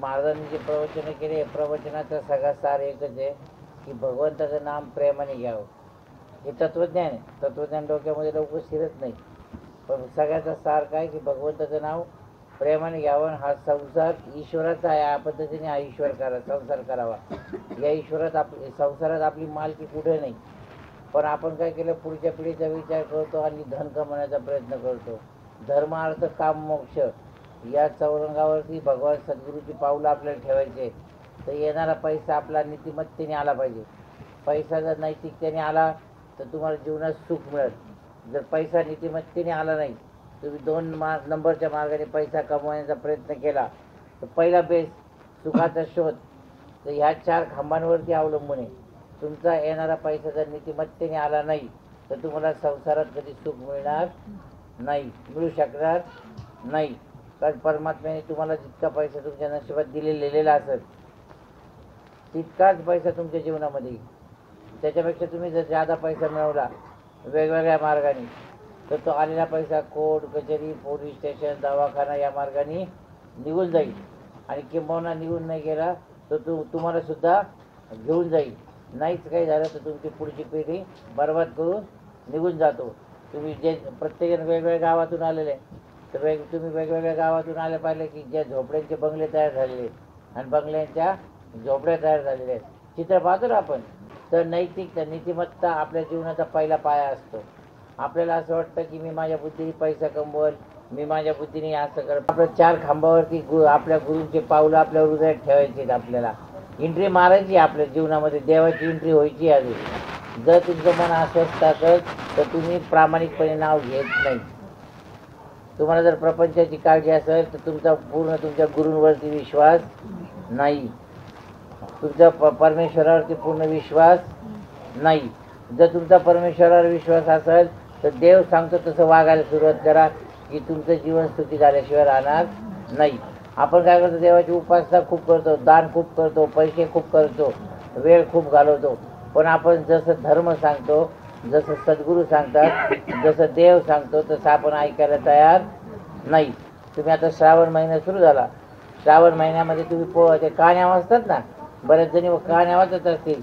महाराजांनी जे प्रवचन केले प्रवचनाचा सगळा सार एकच आहे की भगवंताचं नाम प्रेमाने घ्यावं. हे तत्वज्ञान आहे. तत्वज्ञान डोक्यामध्ये लवकर शिरत नाही. पण सगळ्याचा सार काय की भगवंताचं नाव प्रेमाने घ्यावं. हा संसार ईश्वराचा आहे. या पद्धतीने हा ईश्वर संसार करावा. या संसारात आपली मालकी कुठे नाही. पण आपण काय केलं, पुढच्या पिढीचा विचार करतो आणि धन कमवण्याचा प्रयत्न करतो. धर्म अर्थ काम मोक्ष या चौरंगावरती भगवान सद्गुरूची पावलं आपल्याला ठेवायचे. तर येणारा पैसा आपला नीतिमत्तेने आला पाहिजे. पैसा जर नैतिकतेने आला तर तुम्हाला जीवनात सुख मिळेल. जर पैसा नीतिमत्तेने आला नाही, तुम्ही 2 नंबरच्या मार्गाने पैसा कमवण्याचा प्रयत्न केला तर पहिला बेस सुखाचा शोध तर ह्या 4 खांबांवरती अवलंबून आहे. तुमचा येणारा पैसा जर नीतिमत्तेने आला नाही तर तुम्हाला संसारात कधी सुख मिळणार नाही, मिळू शकणार नाही. कारण परमात्म्याने तुम्हाला जितका पैसा तुमच्या नशिबात दिलेला असेल तितकाच पैसा तुमच्या जीवनामध्ये येईल. त्याच्यापेक्षा तुम्ही जर जादा पैसा मिळवला वेगवेगळ्या मार्गाने तर तो आलेला पैसा कोर्ट कचेरी पोलीस स्टेशन दवाखाना या मार्गाने निघून जाईल. आणि किंबहुना निघून नाही गेला तर तुम्हाला सुद्धा घेऊन जाईल. नाहीच काही झालं तर तुमची पुढची पिढी बरबाद करून निघून जातो. तुम्ही जे प्रत्येकाने वेगवेगळ्या गावातून आलेले तर तुम्ही वेगवेगळ्या गावातून आले पाहिले की ज्या झोपड्यांचे बंगले तयार झालेले आणि बंगल्यांच्या झोपड्या तयार झालेल्या आहेत. चित्र पाहतो ना आपण. तर नैतिकता नीतिमत्ता आपल्या जीवनाचा पहिला पाया असतो. आपल्याला असं वाटतं की मी माझ्या बुद्धीने पैसा कमवल, मी माझ्या बुद्धीने असं कर. आपल्या 4 खांबावरती आपल्या गुरूंचे पावलं आपल्या हृदयात ठेवायचे. आपल्याला एंट्री मारायची आपल्या जीवनामध्ये, देवाची एंट्री व्हायची. आधी जर तुमचं मन अस्वस्थ असेल तर तुम्ही प्रामाणिकपणे नाव घेत नाही. तुम्हाला जर प्रपंचाची काळजी असेल तर तुमचा पूर्ण तुमच्या गुरूंवरती विश्वास नाही, तुमचा परमेश्वरावरती पूर्ण विश्वास नाही. जर तुमचा परमेश्वरावर विश्वास असेल तर देव सांगतो तसं वागायला सुरुवात करा की तुमचं जीवन स्तुती झाल्याशिवाय राहणार नाही. आपण काय करतो, देवाची उपासना खूप करतो, दान खूप करतो, पैसे खूप करतो, वेळ खूप घालवतो. पण आपण जसं धर्म सांगतो, जसं सद्गुरू सांगतात, जसं देव सांगतो तसं आपण ऐकायला तयार नाही. तुम्ही आता श्रावण महिना सुरू झाला. श्रावण महिन्यामध्ये तुम्ही ते कहाण्या वाचतात ना, बऱ्याच जणी कहाण्या वाचत असतील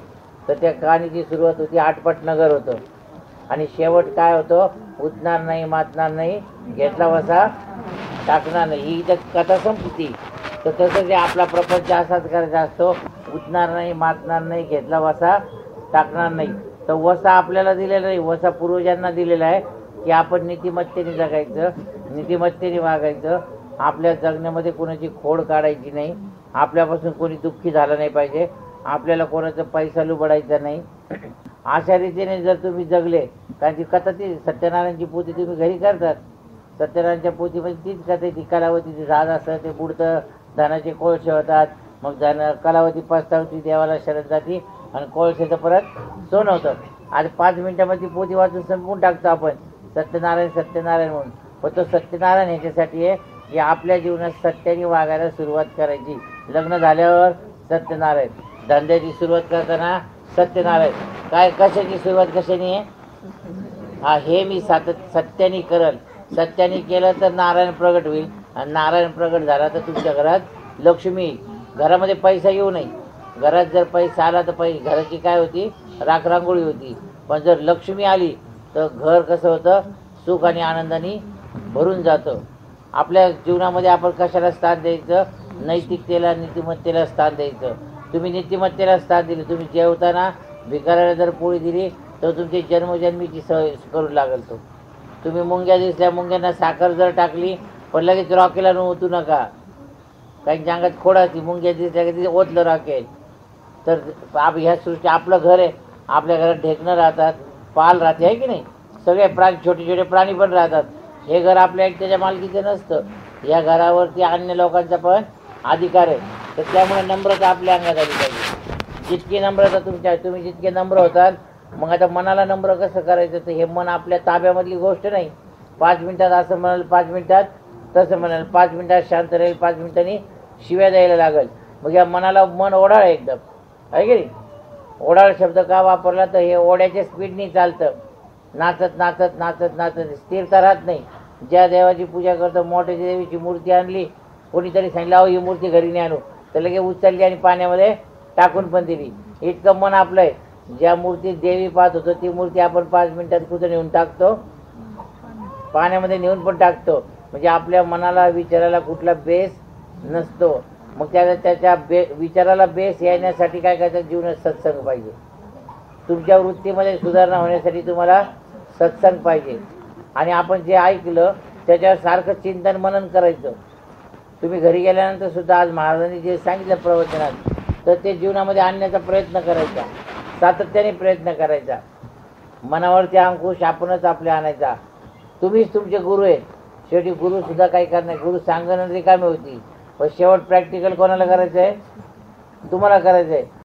तर त्या कहाणीची सुरुवात होती आटपट नगर होतं आणि शेवट काय होतं, उठणार नाही मातणार नाही घेतला वसा टाकणार नाही. ही इथं कथा संपती. तर तसं जे आपला प्रपंच असाच करायचा असतो, उठणार नाही मातणार नाही घेतला वसा टाकणार नाही. तर वसा आपल्याला दिलेला नाही, वसा पूर्वजांना दिलेला आहे की आपण नीतिमत्तेने जगायचं, नीतिमत्तेने वागायचं. आपल्या जगण्यामध्ये कोणाची खोड काढायची नाही, आपल्यापासून कोणी दुःखी झालं नाही पाहिजे, आपल्याला कोणाचा पैसा लुबडायचा नाही. अशा रीतीने जर तुम्ही जगले, कारण ती कथा ती सत्यनारायणची पोथी तुम्ही घरी करतात. सत्यनारायणच्या पोथीमध्ये तीच कथा, ती कलावतीचं झाड असतं, ते बुडतं, धनाचे कोळसे होतात, मग कलावती पस्तावती देवाला शरण जाती आणि कोळसेचं परत सोनं होतं. आज 5 मिनिटामध्ये ती पोथी वाचून संपवून टाकतो आपण सत्यनारायण सत्यनारायण म्हणून. पण तो सत्यनारायण ह्याच्यासाठी आहे की आपल्या जीवनात सत्याने वागायला सुरुवात करायची. लग्न झाल्यावर सत्यनारायण, धंद्याची सुरुवात करताना सत्यनारायण. काय कशाची सुरुवात कशाने आहे, हा हे मी सत्याने करल. सत्याने केलं तर नारायण प्रगट होईल आणि नारायण प्रगट झाला तर तुमच्या घरात लक्ष्मी येईल. घरामध्ये पैसा येऊ नये. घरात जर पैसा आला तर घराची काय होती, राखरांगोळी होती. पण जर लक्ष्मी आली तर घर कसं होतं, सुख आणि आनंदाने भरून जातं. आपल्या जीवनामध्ये आपण कशाला स्थान द्यायचं, नैतिकतेला नीतिमत्तेला स्थान द्यायचं. तुम्ही नीतिमत्तेला स्थान दिले, तुम्ही जेवताना भिकाऱ्याला जर पोळी दिली तर तुमची जन्मजन्मीची सवय करू लागेल. तो तुम्ही मुंग्या दिसल्या, मुंग्यांना साखर जर टाकली पण लगेच रॉकेला ओतू नका. काही अंगात खोडाची मुंग्या दिसल्या की तिथे ओतलं रॉकेल. तर ह्या सृष्टी आपलं घर आहे, आपल्या घरात ढेकणं राहतात, पाल राहते आहे की नाही, सगळे प्राणी छोटे छोटे प्राणी पण राहतात. हे घर आपल्या एकट्याच्या मालकीचं नसतं, या घरावरती अन्य लोकांचा पण अधिकार आहे. तर त्यामुळे नम्रता आपल्या अंगात आली पाहिजे. जितकी नम्रता तुम्ही जितके नम्र होताल, मग आता मनाला नम्र कसं करायचं, तर हे मन आपल्या ताब्यामधली गोष्ट नाही. 5 मिनिटात असं म्हणाल, 5 मिनिटात तसं म्हणाल, 5 मिनिटात शांत राहील, 5 मिनिटांनी शिव्या द्यायला लागेल. मग या मनाला मन ओढाळ आहे एकदम, आहे की नाही. ओढाळ शब्द का वापरला तर हे ओढ्याच्या स्पीडनी चालतं. नाचत नाचत नाचत नाचत स्थिरता राहत नाही. ज्या देवाची पूजा करतो, मोठ्या देवीची मूर्ती आणली, कोणीतरी सांगितलं अहो ही मूर्ती घरी नाही आणू, तर लगेच उचलली आणि पाण्यामध्ये टाकून पण दिली. इतकं मन आपलं आहे. ज्या मूर्ती देवी पाहत होतो ती मूर्ती आपण 5 मिनिटात कुठं नेऊन टाकतो, पाण्यामध्ये नेऊन पण टाकतो. म्हणजे आपल्या मनाला विचारायला कुठला बेस नसतो. मग त्याच्या विचाराला बेस येण्यासाठी काय करायचं, जीवनात सत्संग पाहिजे. तुमच्या वृत्तीमध्ये सुधारणा होण्यासाठी तुम्हाला सत्संग पाहिजे. आणि आपण जे ऐकलं त्याच्यावर सारखं चिंतन मनन करायचं. तुम्ही घरी गेल्यानंतर सुद्धा आज महाराजांनी जे सांगितलं प्रवचनात, तर ते जीवनामध्ये आणण्याचा प्रयत्न करायचा, सातत्याने प्रयत्न करायचा. मनावरती अंकुश आपणच आपल्या आणायचा. तुम्हीच तुमचे गुरु आहेत. शेवटी गुरु सुद्धा काही करणार, गुरु सांगणं रिकामी होती, पण शेवट प्रॅक्टिकल कोणाला करायचं आहे, तुम्हाला करायचं आहे.